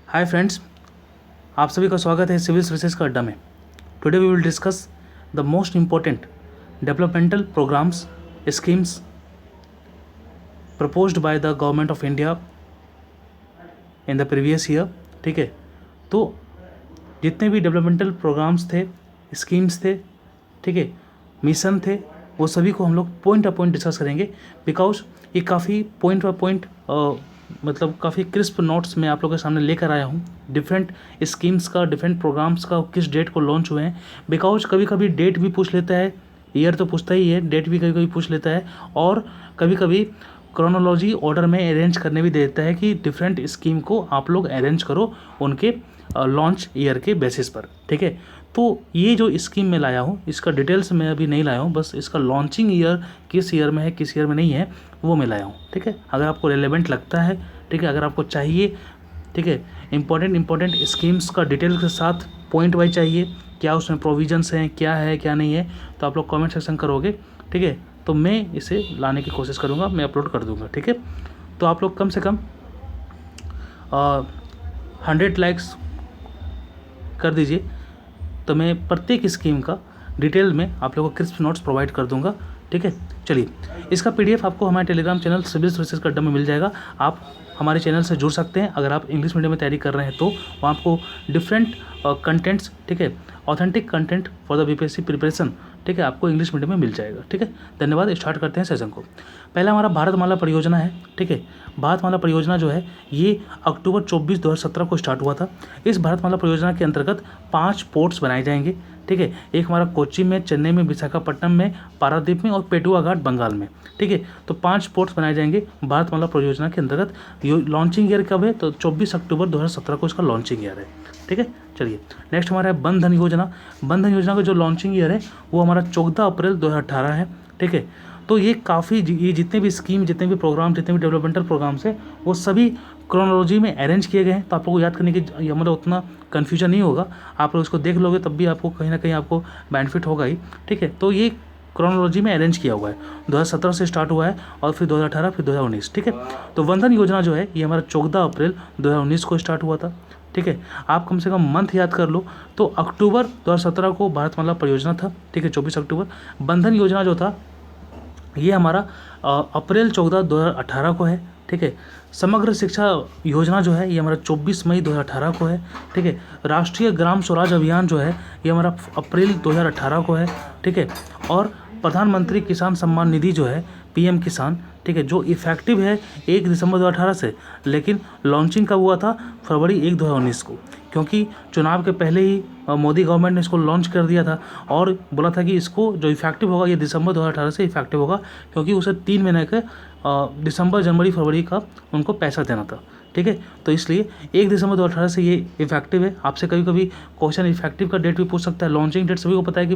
Hi friends, आप सभी का स्वागत है सिविल सर्विसेज का अड्डा में। Today we will discuss the most important developmental programmes schemes proposed by the government of India in the previous year. ठीक है, तो जितने भी डेवलपमेंटल प्रोग्राम्स थे, स्कीम्स थे, ठीक है, मिशन थे, वो सभी को हम लोग पॉइंट बाय पॉइंट डिस्कस करेंगे। बिकॉज ये काफ़ी पॉइंट बाय पॉइंट मतलब काफ़ी क्रिस्प नोट्स मैं आप लोगों के सामने लेकर आया हूँ डिफरेंट स्कीम्स का, डिफरेंट प्रोग्राम्स का, किस डेट को लॉन्च हुए हैं। बिकॉज कभी कभी डेट भी पूछ लेता है, ईयर तो पूछता ही है, डेट भी कभी कभी पूछ लेता है, और कभी कभी क्रोनोलॉजी ऑर्डर में अरेंज करने भी देता है कि डिफरेंट स्कीम को आप लोग अरेंज करो उनके लॉन्च ईयर के बेसिस पर। ठीक है, तो ये जो स्कीम मैं लाया हूँ इसका डिटेल्स मैं अभी नहीं लाया हूँ, बस इसका लॉन्चिंग ईयर किस ईयर में है किस ईयर में नहीं है वो मैं लाया हूँ। ठीक है, अगर आपको रेलेवेंट लगता है, ठीक है, अगर आपको चाहिए, ठीक है, इंपॉर्टेंट स्कीम्स का डिटेल के साथ पॉइंट वाइज चाहिए, क्या उसमें प्रोविजंस हैं, क्या है क्या नहीं है, तो आप लोग कमेंट सेक्शन करोगे। ठीक है, तो मैं इसे लाने की कोशिश करूँगा, मैं अपलोड कर दूँगा। ठीक है, तो आप लोग कम से कम 100 लाइक्स कर दीजिए, तो मैं प्रत्येक स्कीम का डिटेल में आप लोगों को क्रिस्प नोट्स प्रोवाइड कर दूंगा। ठीक है, चलिए, इसका पीडीएफ आपको हमारे टेलीग्राम चैनल सिविल सर्विसेज का अड्डा में मिल जाएगा। आप हमारे चैनल से जुड़ सकते हैं। अगर आप इंग्लिश मीडियम में तैयारी कर रहे हैं तो वहाँ आपको डिफरेंट कंटेंट्स, ठीक है, authentic content for the BPSC preparation, ठीक है, आपको इंग्लिश मीडियम में मिल जाएगा। ठीक है, धन्यवाद। स्टार्ट करते हैं सेशन को। पहला हमारा भारतमाला परियोजना है। ठीक है, भारतमाला परियोजना जो है ये अक्टूबर 24, 2017 को स्टार्ट हुआ था। इस भारतमाला परियोजना के अंतर्गत 5 पोर्ट्स बनाए जाएंगे। ठीक है, एक हमारा कोच्चि में, चेन्नई में, विशाखापट्टनम में, पारादीप में और पेटुआ घाट बंगाल में। ठीक है, तो 5 पोर्ट्स बनाए जाएंगे भारतमाला परियोजना के अंतर्गत। लॉन्चिंग ईयर कब है? तो 24 अक्टूबर 2017 को इसका लॉन्चिंग ईयर है। ठीक है, चलिए नेक्स्ट हमारा है बंधन योजना। बंधन योजना का जो लॉन्चिंग ईयर है वो हमारा 14 अप्रैल 2018 है। ठीक है, तो ये काफ़ी, ये जितने भी स्कीम, जितने भी प्रोग्राम, जितने भी डेवलपमेंटल प्रोग्राम्स हैं वो सभी क्रोनोलॉजी में अरेंज किए गए हैं। तो आप लोगों को याद करने की मतलब उतना कन्फ्यूजन नहीं होगा, आप लोग इसको देख लोगे तब भी आपको कहीं ना कहीं आपको बेनिफिट होगा ही। ठीक है, तो ये क्रोनोलॉजी में अरेंज किया हुआ है, 2017 से स्टार्ट हुआ है और फिर 2018, फिर 2019। ठीक है, तो बंधन योजना जो है ये हमारा 14 अप्रैल 2019 को स्टार्ट हुआ था। ठीक है, आप कम से कम मंथ याद कर लो, तो अक्टूबर 2017 को भारतमाला परियोजना था। ठीक है, 24 अक्टूबर। बंधन योजना जो था ये हमारा अप्रैल 14, 2018 को है। ठीक है, समग्र शिक्षा योजना जो है ये हमारा 24 मई 2018 को है। ठीक है, राष्ट्रीय ग्राम स्वराज अभियान जो है ये हमारा अप्रैल 2018 को है। ठीक है, और प्रधानमंत्री किसान सम्मान निधि जो है पीएम किसान, ठीक है, जो इफेक्टिव है 1 दिसंबर 2018 से, लेकिन लॉन्चिंग कब हुआ था? फरवरी 1, 2019 को, क्योंकि चुनाव के पहले ही मोदी गवर्नमेंट ने इसको लॉन्च कर दिया था और बोला था कि इसको जो इफेक्टिव होगा ये दिसंबर 2018 से इफेक्टिव होगा, क्योंकि उसे 3 महीने के दिसंबर, जनवरी, फरवरी का उनको पैसा देना था। ठीक है, तो इसलिए 1 दिसंबर 2018 से ये इफेक्टिव है। आपसे कभी कभी क्वेश्चन इफेक्टिव का डेट भी पूछ सकता है। लॉन्चिंग डेट सभी को पता है कि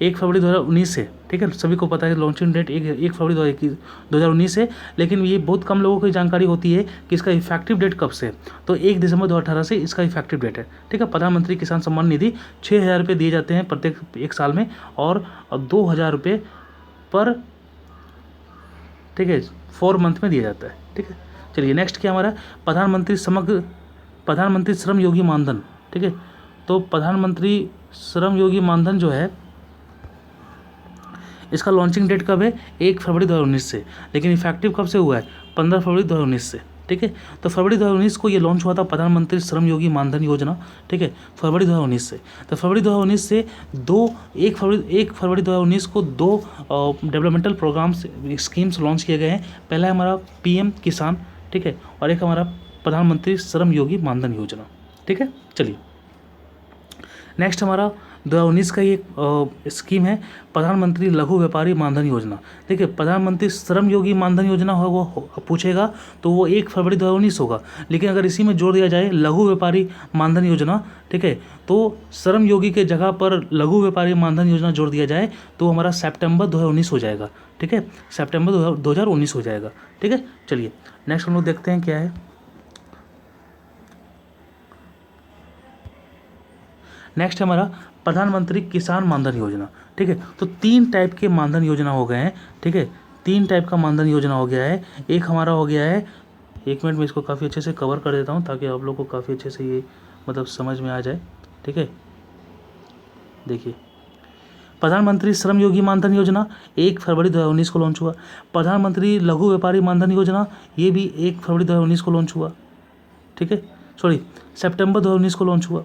1 फरवरी 2019 से, ठीक है, सभी को पता है लॉन्चिंग डेट 1 फरवरी 2019 से, लेकिन ये बहुत कम लोगों की जानकारी होती है कि इसका इफेक्टिव डेट कब से। तो 1 दिसंबर 2018 से इसका इफेक्टिव डेट है। ठीक है, प्रधानमंत्री किसान सम्मान निधि 6,000 रुपये दिए जाते हैं प्रत्येक एक साल में, और 2,000 रुपये पर, ठीक है, 4 मंथ में दिया जाता है। ठीक है, चलिए नेक्स्ट क्या हमारा प्रधानमंत्री श्रम योगी मानधन। ठीक है, तो प्रधानमंत्री श्रम योगी मानधन जो है इसका लॉन्चिंग डेट कब है? 1 फरवरी 2019 से, लेकिन इफेक्टिव कब से हुआ है? 15 फरवरी 2019 से। ठीक है, तो फरवरी 2019 को ये लॉन्च हुआ था प्रधानमंत्री श्रम योगी मानधन योजना। ठीक है, फरवरी 2019 से, तो फरवरी 2019 से 1 फरवरी 2019 को 2 डेवलपमेंटल प्रोग्राम्स, स्कीम्स लॉन्च किए गए हैं। पहला है हमारा पीएम किसान, ठीक है, और एक हमारा प्रधानमंत्री श्रम योगी मानधन योजना। ठीक है, चलिए नेक्स्ट हमारा 2019 का ये स्कीम है प्रधानमंत्री लघु व्यापारी मानधन योजना। देखिए, प्रधानमंत्री श्रम योगी मानधन योजना हो वो पूछेगा तो वो 1 फरवरी 2019 होगा, लेकिन अगर इसी में जोड़ दिया जाए लघु व्यापारी मानधन योजना, ठीक है, तो श्रम योगी के जगह पर लघु व्यापारी मानधन योजना जोड़ दिया जाए तो हमारा सितंबर 2019 हो जाएगा। ठीक है, सितंबर 2019 हो जाएगा। ठीक है, चलिए नेक्स्ट हम लोग देखते हैं क्या है। नेक्स्ट हमारा प्रधानमंत्री किसान मानधन योजना। ठीक है, तो 3 टाइप के मानधन योजना हो गए हैं। ठीक है, 3 टाइप का मानधन योजना हो गया है। एक हमारा हो गया है 1 मिनट में इसको काफ़ी अच्छे से कवर कर देता हूँ ताकि आप लोग को काफ़ी अच्छे से ये मतलब समझ में आ जाए। ठीक है, देखिए प्रधानमंत्री श्रम योगी मानधन योजना 1 फरवरी 2019 को लॉन्च हुआ। प्रधानमंत्री लघु व्यापारी मानधन योजना ये भी 1 फरवरी 2019 को लॉन्च हुआ। ठीक है, सॉरी सितंबर 2019 को लॉन्च हुआ।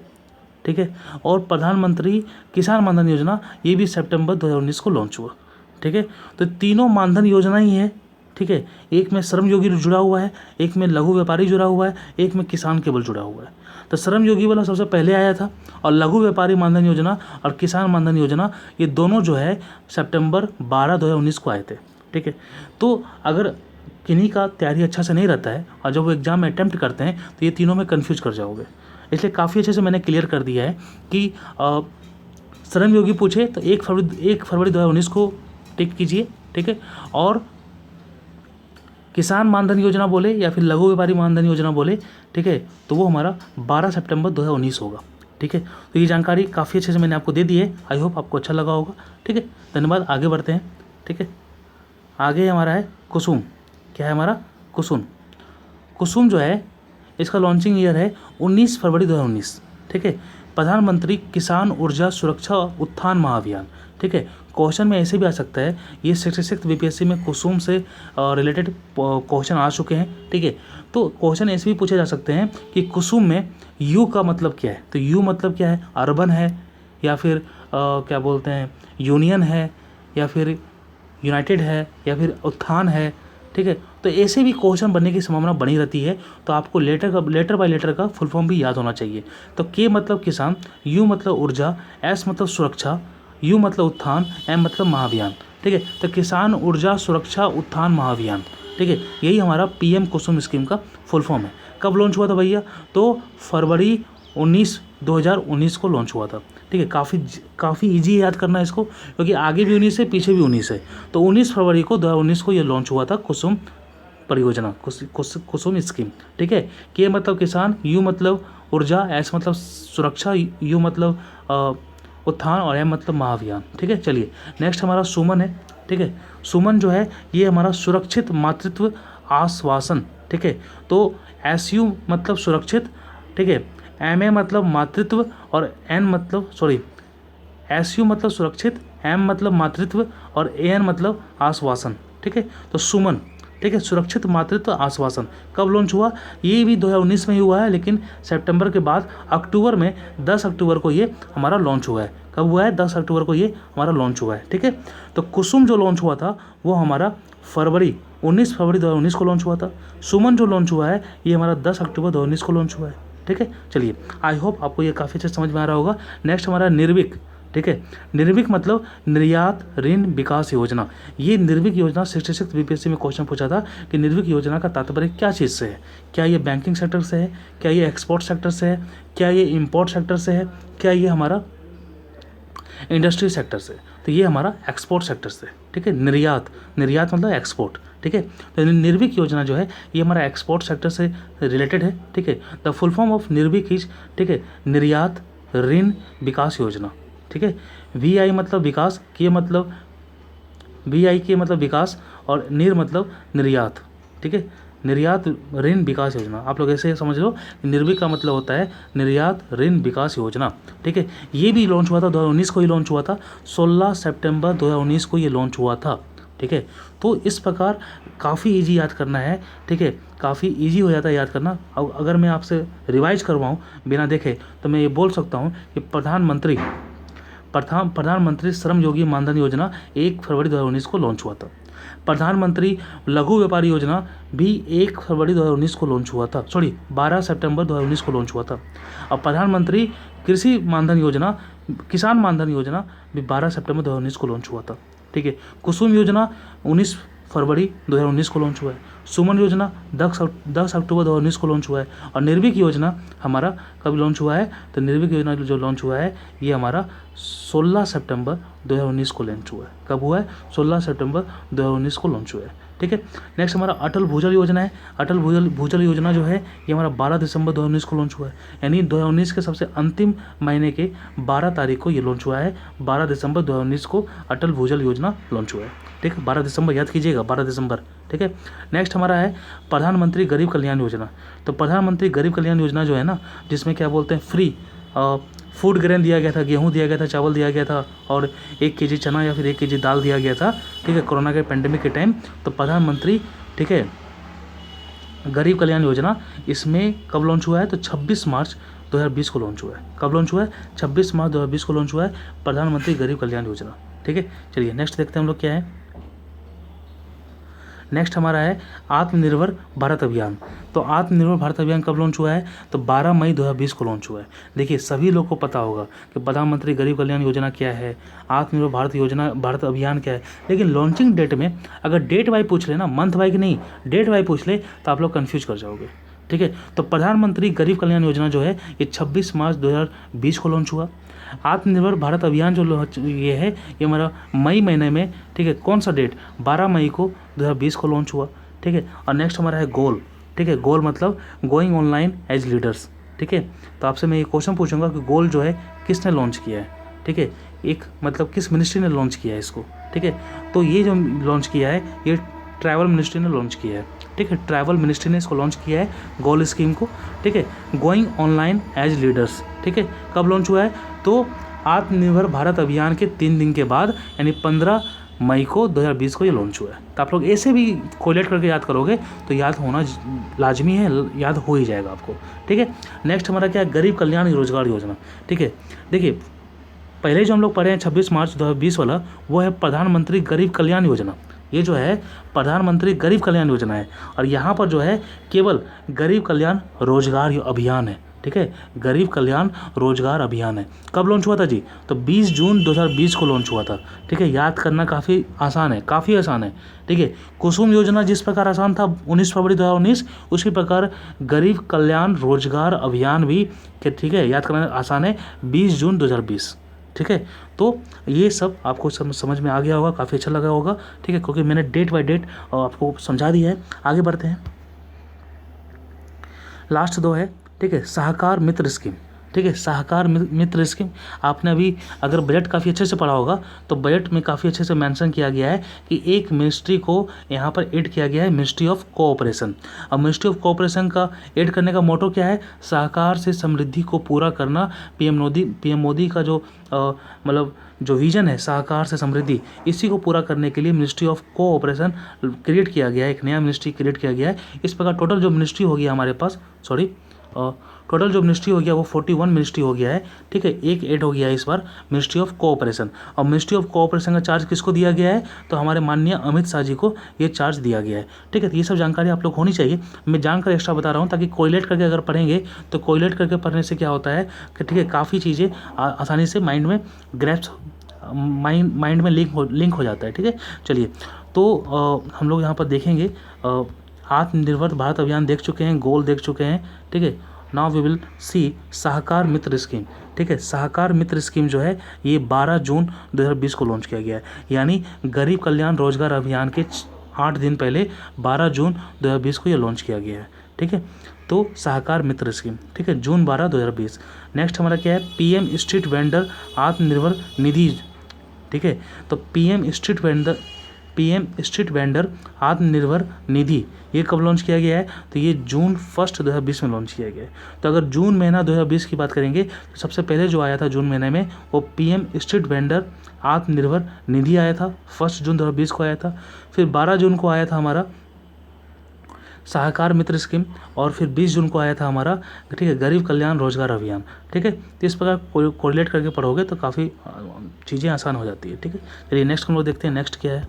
ठीक है, और प्रधानमंत्री किसान मानधन योजना ये भी सितंबर 2019 को लॉन्च हुआ। ठीक है, तो तीनों मानधन योजना ही है। ठीक है, एक में श्रम योगी जुड़ा हुआ है, एक में लघु व्यापारी जुड़ा हुआ है, एक में किसान केवल जुड़ा हुआ है। तो श्रम योगी वाला सबसे पहले आया था और लघु व्यापारी मानधन योजना और किसान मानधन योजना ये दोनों जो है सितंबर 12 2019 को आए थे। ठीक है, तो अगर किन्हीं का तैयारी अच्छा से नहीं रहता है और जब वो एग्ज़ाम में अटैम्प्ट करते हैं तो ये तीनों में कन्फ्यूज कर जाओगे, इसलिए काफ़ी अच्छे से मैंने क्लियर कर दिया है कि श्रम योगी पूछे तो 1 फरवरी 2019 को टिक कीजिए। ठीक है, और किसान मानधन योजना बोले या फिर लघु व्यापारी मानधन योजना बोले, ठीक है, तो वो हमारा 12 सितंबर 2019 होगा। ठीक है, तो ये जानकारी काफ़ी अच्छे से मैंने आपको दे दी है, आई होप आपको अच्छा लगा होगा। ठीक है, धन्यवाद। आगे बढ़ते हैं। ठीक है, आगे हमारा है कुसुम। क्या है हमारा? कुसुम। कुसुम जो है इसका लॉन्चिंग ईयर है 19 फरवरी 2019। ठीक है, प्रधानमंत्री किसान ऊर्जा सुरक्षा उत्थान महाअभियान। ठीक है, क्वेश्चन में ऐसे भी आ सकता है, ये 66 बीपीएससी में कुसुम से रिलेटेड क्वेश्चन आ चुके हैं। ठीक है, तो क्वेश्चन ऐसे भी पूछे जा सकते हैं कि कुसुम में यू का मतलब क्या है। तो यू मतलब क्या है? अर्बन है या फिर क्या बोलते हैं यूनियन है या फिर यूनाइटेड है या फिर उत्थान है। ठीक है, तो ऐसे भी क्वेश्चन बनने की संभावना बनी रहती है, तो आपको लेटर बाय लेटर का फुल फॉर्म भी याद होना चाहिए। तो के मतलब किसान, यू मतलब ऊर्जा, एस मतलब सुरक्षा, यू मतलब उत्थान, एम मतलब महाअभियान। ठीक है, तो किसान ऊर्जा सुरक्षा उत्थान महाअभियान। ठीक है, यही हमारा पीएम कुसुम स्कीम का फुल फॉर्म है। कब लॉन्च हुआ था भैया? तो फरवरी 2019 को लॉन्च हुआ था। ठीक है, काफ़ी इजी याद करना है इसको, क्योंकि आगे भी 19 है पीछे भी 19 है। तो 19 फरवरी को 2019 को ये लॉन्च हुआ था कुसुम परियोजना, कुसुम स्कीम। ठीक है, के मतलब किसान, यू मतलब ऊर्जा, एस मतलब सुरक्षा, यू मतलब उत्थान और एम मतलब महाअभियान। ठीक है, चलिए नेक्स्ट हमारा सुमन है। ठीक है, सुमन जो है ये हमारा सुरक्षित मातृत्व आश्वासन। ठीक है, तो एस यू मतलब सुरक्षित, ठीक है, एम ए मतलब मातृत्व और एन मतलब एस यू मतलब सुरक्षित, एम मतलब मातृत्व और ए एन मतलब आश्वासन। ठीक है, तो सुमन, ठीक है, सुरक्षित मातृत्व आश्वासन कब लॉन्च हुआ? ये भी 2019 में ही हुआ है, लेकिन सितंबर के बाद अक्टूबर में 10 अक्टूबर को ये हमारा लॉन्च हुआ है। कब हुआ है? 10 अक्टूबर को ये हमारा लॉन्च हुआ है। ठीक है, तो कुसुम जो लॉन्च हुआ था वो हमारा 19 फरवरी 2019 को लॉन्च हुआ था। सुमन जो लॉन्च हुआ है ये हमारा 10 अक्टूबर 2019 को लॉन्च हुआ है। ठीक है, चलिए आई होप आपको ये काफ़ी अच्छे समझ में आ रहा होगा। नेक्स्ट हमारा निर्विक। ठीक है, निर्विक मतलब निर्यात ऋण विकास योजना। ये निर्विक योजना 66 बीपीएससी में क्वेश्चन पूछा था कि निर्विक योजना का तात्पर्य क्या चीज़ से है? क्या ये बैंकिंग सेक्टर से है? क्या ये एक्सपोर्ट सेक्टर से है? क्या ये इंपोर्ट सेक्टर से है? क्या ये हमारा इंडस्ट्री सेक्टर से? तो ये हमारा एक्सपोर्ट सेक्टर से। ठीक है, निर्यात मतलब एक्सपोर्ट। ठीक है, तो निर्विक योजना जो है ये हमारा एक्सपोर्ट सेक्टर से रिलेटेड है। ठीक है, the full form of Nirvik is, ठीक है, निर्यात ऋण विकास योजना। ठीक है, वी आई मतलब विकास, के मतलब विकास और निर मतलब निर्यात। ठीक है, निर्यात ऋण विकास योजना। आप लोग ऐसे समझ लो, निर्विक का मतलब होता है निर्यात ऋण विकास योजना। ठीक है, ये भी लॉन्च हुआ था 2019 को ही लॉन्च हुआ था, 16 सितंबर 2019 को ये लॉन्च हुआ था। ठीक है, तो इस प्रकार काफ़ी इजी याद करना है। ठीक है, काफ़ी इजी हो जाता है याद करना। अब अगर मैं आपसे रिवाइज करवाऊँ बिना देखे तो मैं ये बोल सकता हूँ कि प्रधानमंत्री श्रम योगी मानधन योजना 1 फरवरी 2019 को लॉन्च हुआ था। प्रधानमंत्री लघु व्यापारी योजना भी 1 फरवरी 2019 को लॉन्च हुआ था, 12 सितंबर 2019 को लॉन्च हुआ था। और प्रधानमंत्री कृषि मानधन योजना, किसान मानधन योजना भी 12 सितंबर 2019 को लॉन्च हुआ था। ठीक है, कुसुम योजना 19 फरवरी 2019 को लॉन्च हुआ है। सुमन योजना 10 अक्टूबर 2019 को लॉन्च हुआ है। और निर्विक योजना हमारा कब लॉन्च हुआ है? तो निर्विक योजना जो लॉन्च हुआ है ये हमारा 16 सितंबर 2019 को लॉन्च हुआ है। कब हुआ है? 16 सितंबर 2019 को लॉन्च हुआ है। ठीक है। नेक्स्ट हमारा अटल भूजल योजना है। अटल भूजल योजना जो है ये हमारा 12 दिसंबर 2019 को लॉन्च हुआ है, यानी 2019 के सबसे अंतिम महीने के 12 तारीख को ये लॉन्च हुआ है। 12 दिसंबर 2019 को अटल भूजल योजना लॉन्च हुआ है, ठीक है। 12 दिसंबर याद कीजिएगा, 12 दिसंबर, ठीक है। नेक्स्ट हमारा है प्रधानमंत्री गरीब कल्याण योजना। तो प्रधानमंत्री गरीब कल्याण योजना जो है ना, जिसमें क्या बोलते हैं फ्री फूड ग्रेन दिया गया था, गेहूं दिया गया था, चावल दिया गया था और 1 केजी चना या फिर 1 केजी दाल दिया गया था, ठीक है, कोरोना के पेंडेमिक के टाइम। तो प्रधानमंत्री, ठीक है, गरीब कल्याण योजना इसमें कब लॉन्च हुआ है? तो 26 मार्च 2020 को लॉन्च हुआ है। कब लॉन्च हुआ है? 26 मार्च 2020 को लॉन्च हुआ है प्रधानमंत्री गरीब कल्याण योजना, ठीक है। चलिए नेक्स्ट देखते हैं हम लोग क्या है। नेक्स्ट हमारा है आत्मनिर्भर भारत अभियान। तो आत्मनिर्भर भारत अभियान कब लॉन्च हुआ है? तो 12 मई 2020 को लॉन्च हुआ है। देखिए सभी लोग को पता होगा कि प्रधानमंत्री गरीब कल्याण योजना क्या है, आत्मनिर्भर भारत अभियान क्या है, लेकिन लॉन्चिंग डेट में अगर डेट वाइज पूछ ले ना, मंथ वाइज नहीं, डेट वाइज पूछ ले तो आप लोग कन्फ्यूज कर जाओगे, ठीक है। तो प्रधानमंत्री गरीब कल्याण योजना जो है ये 26 मार्च 2020 को लॉन्च हुआ। आत्मनिर्भर भारत अभियान जो ये है ये हमारा मई महीने में, ठीक है, कौन सा डेट? 12 मई को 2020 को लॉन्च हुआ, ठीक है। और नेक्स्ट हमारा है गोल, ठीक है, गोल मतलब गोइंग ऑनलाइन एज लीडर्स, ठीक है। तो आपसे मैं ये क्वेश्चन पूछूंगा कि गोल जो है किसने लॉन्च किया है, ठीक है, एक मतलब किस मिनिस्ट्री ने लॉन्च किया है इसको, ठीक है। तो ये जो लॉन्च किया है ये ट्रैवल मिनिस्ट्री ने लॉन्च किया है, ठीक है, ट्रैवल मिनिस्ट्री ने इसको लॉन्च किया है गोल स्कीम को, ठीक है, गोइंग ऑनलाइन एज लीडर्स, ठीक है। कब लॉन्च हुआ है? तो आत्मनिर्भर भारत अभियान के 3 दिन के बाद यानी 15 मई को 2020 को ये लॉन्च हुआ है। तो आप लोग ऐसे भी कोलेट करके याद करोगे तो याद होना लाजमी है, याद हो ही जाएगा आपको, ठीक है। नेक्स्ट हमारा क्या है? गरीब कल्याण रोजगार योजना, ठीक है। देखिए पहले जो हम लोग पढ़े हैं 26 मार्च 2020 वाला, वो है प्रधानमंत्री गरीब कल्याण योजना। ये जो है प्रधानमंत्री गरीब कल्याण योजना है और यहाँ पर जो है केवल गरीब कल्याण रोजगार अभियान है, ठीक है, गरीब कल्याण रोजगार अभियान है। कब लॉन्च हुआ था जी? तो 20 जून 2020 को लॉन्च हुआ था, ठीक है। याद करना काफ़ी आसान है, काफ़ी आसान है, ठीक है। कुसुम योजना जिस प्रकार आसान था 19 फरवरी 2019, उसी प्रकार गरीब कल्याण रोजगार अभियान भी, ठीक है, याद करना आसान है, 20 जून 2020, ठीक है। तो ये सब आपको समझ में आ गया होगा, काफ़ी अच्छा लगा होगा, ठीक है, क्योंकि मैंने डेट बाय डेट आपको समझा दिया है। आगे बढ़ते हैं, लास्ट 2 है, ठीक है, सहकार मित्र स्कीम, ठीक है। सहकार मित्र स्कीम आपने अभी अगर बजट काफ़ी अच्छे से पढ़ा होगा तो बजट में काफ़ी अच्छे से मेंशन किया गया है कि एक मिनिस्ट्री को यहाँ पर ऐड किया गया है, मिनिस्ट्री ऑफ कोऑपरेशन। अब मिनिस्ट्री ऑफ कोऑपरेशन का ऐड करने का मोटो क्या है? सहकार से समृद्धि को पूरा करना। पीएम मोदी का जो मतलब जो विजन है सहकार से समृद्धि, इसी को पूरा करने के लिए मिनिस्ट्री ऑफ कोऑपरेशन क्रिएट किया गया है, एक नया मिनिस्ट्री क्रिएट किया गया है। इस प्रकार टोटल जो मिनिस्ट्री हो गया हमारे पास, टोटल जो मिनिस्ट्री हो गया वो 41 मिनिस्ट्री हो गया है, ठीक है। एक ऐड हो गया है इस बार मिनिस्ट्री ऑफ कोऑपरेशन। और मिनिस्ट्री ऑफ कोऑपरेशन का चार्ज किसको दिया गया है? तो हमारे माननीय अमित शाह जी को ये चार्ज दिया गया है, ठीक है। तो ये सब जानकारी आप लोग होनी चाहिए, मैं जानकर एक्स्ट्रा बता रहा हूँ ताकि कोरिलेट करके अगर पढ़ेंगे तो कोरिलेट करके पढ़ने से क्या होता है कि, ठीक है, काफ़ी चीज़ें आसानी से माइंड में माइंड में लिंक हो जाता है, ठीक है। चलिए तो हम लोग यहाँ पर देखेंगे आत्मनिर्भर भारत अभियान देख चुके हैं, गोल देख चुके हैं, ठीक है। Now we will see Sahakar Mitra scheme, ठीक है। सहकार मित्र स्कीम जो है ये 12 जून 2020 को लॉन्च किया गया है, यानी गरीब कल्याण रोजगार अभियान के 8 दिन पहले 12 जून 2020 को ये लॉन्च किया गया है, ठीक है। तो सहकार मित्र स्कीम, ठीक है, जून 12 2020। नेक्स्ट हमारा क्या है? PM street vendor Atmanirbhar Nidhi, ठीक है। तो PM street vendor Atmanirbhar Nidhi ये कब लॉन्च किया गया है? तो ये जून 1 2020 में लॉन्च किया गया है। तो अगर जून महीना 2020 की बात करेंगे तो सबसे पहले जो आया था जून महीने में वो PM street vendor Atmanirbhar Nidhi आया था, 1 जून 2020 को आया था। फिर 12 जून को आया था हमारा सहकार मित्र स्कीम और फिर 20 जून को आया था हमारा, ठीक है, गरीब कल्याण रोजगार अभियान, ठीक है। तो इस प्रकार कोरिलेट करके पढ़ोगे तो काफ़ी चीज़ें आसान हो जाती है, ठीक है। चलिए नेक्स्ट हम लोग देखते हैं, नेक्स्ट क्या है।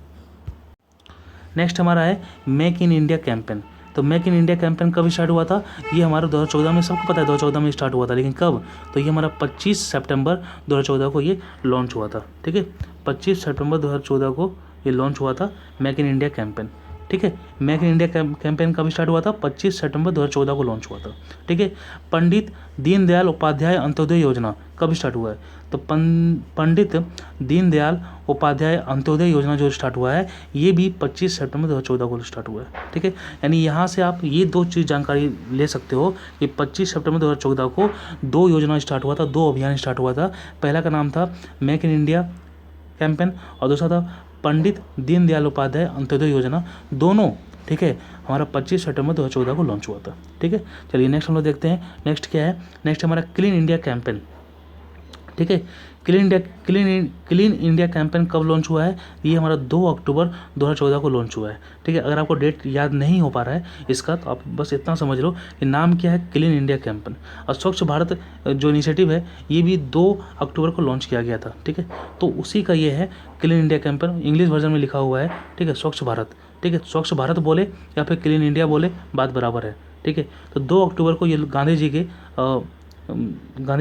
नेक्स्ट हमारा है मेक इन इंडिया कैंपेन। तो मेक इन इंडिया कैंपेन कब स्टार्ट हुआ था? ये हमारा 2014 में, सबको पता है 2014 में स्टार्ट हुआ था, लेकिन कब? तो ये हमारा 25 सितंबर 2014 को ये लॉन्च हुआ था, ठीक है। 25 सितंबर 2014 को ये लॉन्च हुआ था मेक इन इंडिया कैंपेन। ठीक है। मेक इन इंडिया कैंपेन कब स्टार्ट हुआ था? 25 सितंबर 2014 को लॉन्च हुआ था, ठीक है। पंडित दीनदयाल उपाध्याय अंत्योदय योजना कब स्टार्ट हुआ है? तो पंडित दीनदयाल उपाध्याय अंत्योदय योजना जो स्टार्ट हुआ है ये भी 25 सितंबर 2014 को स्टार्ट हुआ है, ठीक है। यानी यहाँ से आप ये 2 चीज़ जानकारी ले सकते हो कि 25 सितंबर 2014 को 2 योजना स्टार्ट हुआ था, 2 अभियान स्टार्ट हुआ था। पहला का नाम था मेक इन इंडिया कैंपेन और दूसरा था पंडित दीनदयाल उपाध्याय अंत्योदय योजना। दोनों, ठीक है, हमारा 25 सितंबर 2014 को लॉन्च हुआ था, ठीक है। चलिए नेक्स्ट हम लोग देखते हैं। नेक्स्ट क्या है? नेक्स्ट हमारा क्लीन इंडिया कैंपेन, ठीक है। क्लीन इंडिया कैंपेन कब लॉन्च हुआ है? ये हमारा 2 अक्टूबर 2014 को लॉन्च हुआ है, ठीक है। अगर आपको डेट याद नहीं हो पा रहा है इसका तो आप बस इतना समझ लो कि नाम क्या है, क्लीन इंडिया कैंपेन। और स्वच्छ भारत जो इनिशिएटिव है ये भी 2 अक्टूबर को लॉन्च किया गया था, ठीक है। तो उसी का ये है clean India campaign, English version में लिखा हुआ है, ठीक है, स्वच्छ भारत, ठीक है। स्वच्छ भारत बोले या फिर क्लीन इंडिया बोले बात बराबर है, ठीक है। तो 2 अक्टूबर को ये गांधी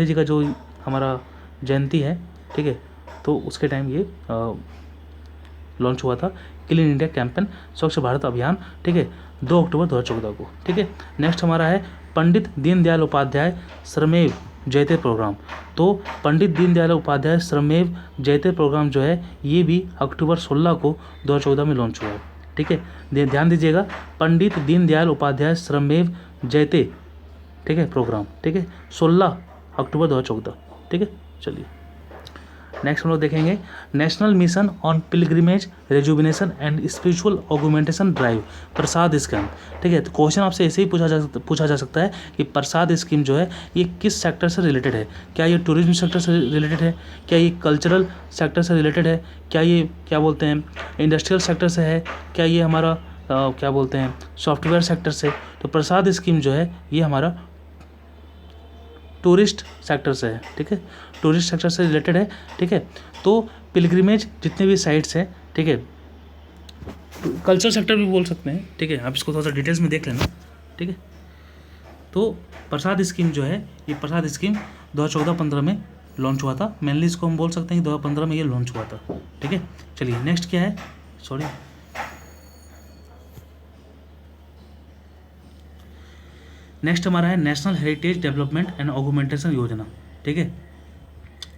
जी का जो हमारा जयंती है, ठीक है, तो उसके टाइम ये लॉन्च हुआ था क्लीन इंडिया कैंपेन, स्वच्छ भारत अभियान, ठीक है, 2 अक्टूबर 2014 को, ठीक है। नेक्स्ट हमारा है पंडित दीनदयाल उपाध्याय श्रमेव जयते प्रोग्राम। तो पंडित दीनदयाल उपाध्याय श्रमेव जयते प्रोग्राम जो है ये भी अक्टूबर 16 को 2014 में लॉन्च हुआ है, ठीक है। ध्यान दीजिएगा, पंडित दीनदयाल उपाध्याय श्रमेव जयते, ठीक है, प्रोग्राम, ठीक है, 16 अक्टूबर 2014, ठीक है। चलिए नेक्स्ट हम लोग देखेंगे national mission on pilgrimage rejuvenation and spiritual augmentation drive PRASAD scheme, ठीक है। तो क्वेश्चन आपसे ऐसे ही पूछा जा सकता है कि प्रसाद स्कीम जो है ये किस सेक्टर से रिलेटेड है? क्या ये टूरिज्म सेक्टर से रिलेटेड है? क्या ये कल्चरल सेक्टर से रिलेटेड है? क्या ये क्या बोलते हैं इंडस्ट्रियल सेक्टर से है? क्या ये हमारा क्या बोलते हैं सॉफ्टवेयर सेक्टर से? तो प्रसाद स्कीम जो है ये हमारा टूरिस्ट सेक्टर से है, ठीक है, टूरिस्ट सेक्टर से रिलेटेड है, ठीक है। तो पिलग्रिमेज जितने भी साइट्स हैं, ठीक है, कल्चर सेक्टर भी बोल सकते हैं, ठीक है। आप इसको थोड़ा सा डिटेल्स में देख लेना, ठीक है। तो प्रसाद स्कीम जो है ये प्रसाद स्कीम 2014-15 में लॉन्च हुआ था। मेनली इसको हम बोल सकते हैं कि 2015 में ये लॉन्च हुआ था, ठीक है। चलिए नेक्स्ट क्या है, सॉरी, नेक्स्ट हमारा है नेशनल हेरिटेज डेवलपमेंट एंड ऑगुमेंटेशन योजना, ठीक है।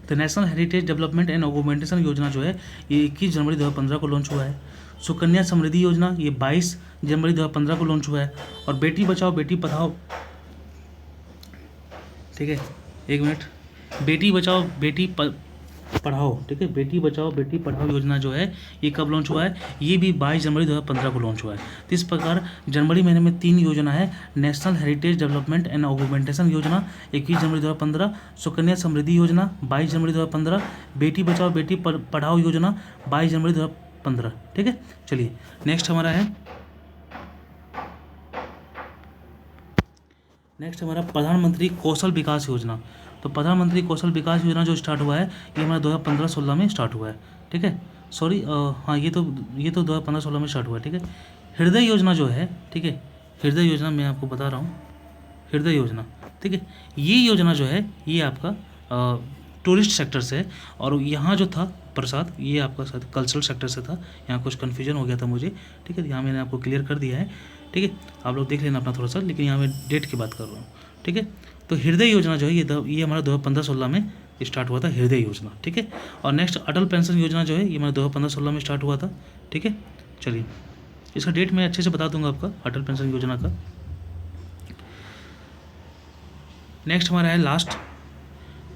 तो नेशनल हेरिटेज डेवलपमेंट एंड ऑगुमेंटेशन योजना जो है ये 21 जनवरी 2015 को लॉन्च हुआ है। सुकन्या समृद्धि योजना ये 22 जनवरी 2015 को लॉन्च हुआ है। और बेटी बचाओ बेटी पढ़ाओ, ठीक है, एक मिनट, बेटी बचाओ बेटी पढ़ाओ, ठीक है, बेटी बचाओ बेटी पढ़ाओ योजना जो है ये कब लॉन्च हुआ है? ये भी 22 जनवरी 2015 को लॉन्च हुआ है। तो इस प्रकार जनवरी महीने में 3 योजना है, नेशनल हेरिटेज डेवलपमेंट एंड ऑगुमेंटेशन योजना 21 जनवरी 2015, सुकन्या समृद्धि योजना 22 जनवरी 2015, बेटी बचाओ बेटी पढ़ाओ योजना 22 जनवरी 2015, ठीक है। चलिए नेक्स्ट हमारा है प्रधानमंत्री कौशल विकास योजना। तो प्रधानमंत्री कौशल विकास योजना जो स्टार्ट हुआ है ये हमारा 2015-16 में स्टार्ट हुआ है, ठीक है। सॉरी, हाँ ये तो 2015-16 में स्टार्ट हुआ है, ठीक है। हृदय योजना जो है, ठीक है, हृदय योजना मैं आपको बता रहा हूँ, हृदय योजना, ठीक है, ये योजना जो है ये आपका टूरिस्ट सेक्टर से है। और यहाँ जो था प्रसाद ये आपका शायद कल्चरल सेक्टर से था, यहाँ कुछ कन्फ्यूजन हो गया था मुझे, ठीक है। यहाँ मैंने आपको क्लियर कर दिया है, ठीक है, आप लोग देख लेना अपना थोड़ा सा, लेकिन यहाँ मैं डेट की बात कर रहा हूँ, ठीक है। तो हृदय योजना जो है ये हमारा 2015-16 में स्टार्ट हुआ था, हृदय योजना, ठीक है। और नेक्स्ट अटल पेंशन योजना जो है ये हमारा 2015-16 में स्टार्ट हुआ था, ठीक है। चलिए इसका डेट मैं अच्छे से बता दूंगा आपका अटल पेंशन योजना का। नेक्स्ट हमारा है लास्ट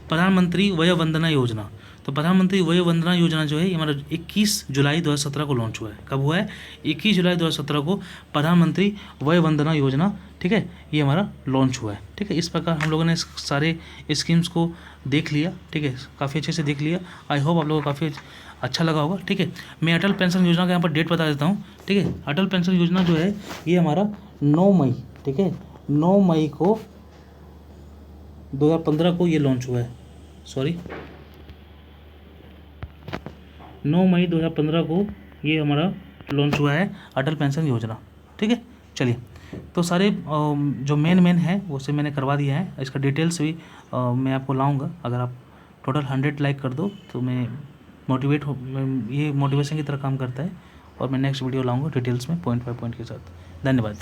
प्रधानमंत्री वय वंदना योजना। तो प्रधानमंत्री वय वंदना योजना जो है ये हमारा 21 जुलाई 2017 को लॉन्च हुआ है। कब हुआ है? 21 जुलाई 2017 को प्रधानमंत्री वय वंदना योजना, ठीक है, ये हमारा लॉन्च हुआ है, ठीक है। इस प्रकार हम लोगों ने सारे स्कीम्स को देख लिया, ठीक है, काफ़ी अच्छे से देख लिया। आई होप आप लोगों को काफ़ी अच्छा लगा होगा, ठीक है। मैं अटल पेंशन योजना का यहाँ पर डेट बता देता हूँ, ठीक है। अटल पेंशन योजना जो है ये हमारा 9 मई, ठीक है, 9 मई को 2015 को ये लॉन्च हुआ है, सॉरी 9 मई 2015 को ये हमारा लॉन्च हुआ है अटल पेंशन योजना, ठीक है। चलिए तो सारे जो मेन है वो से मैंने करवा दिया है। इसका डिटेल्स भी मैं आपको लाऊंगा। अगर आप टोटल 100 लाइक कर दो तो मैं ये मोटिवेशन की तरह काम करता है और मैं नेक्स्ट वीडियो लाऊंगा डिटेल्स में पॉइंट बाय पॉइंट के साथ। धन्यवाद।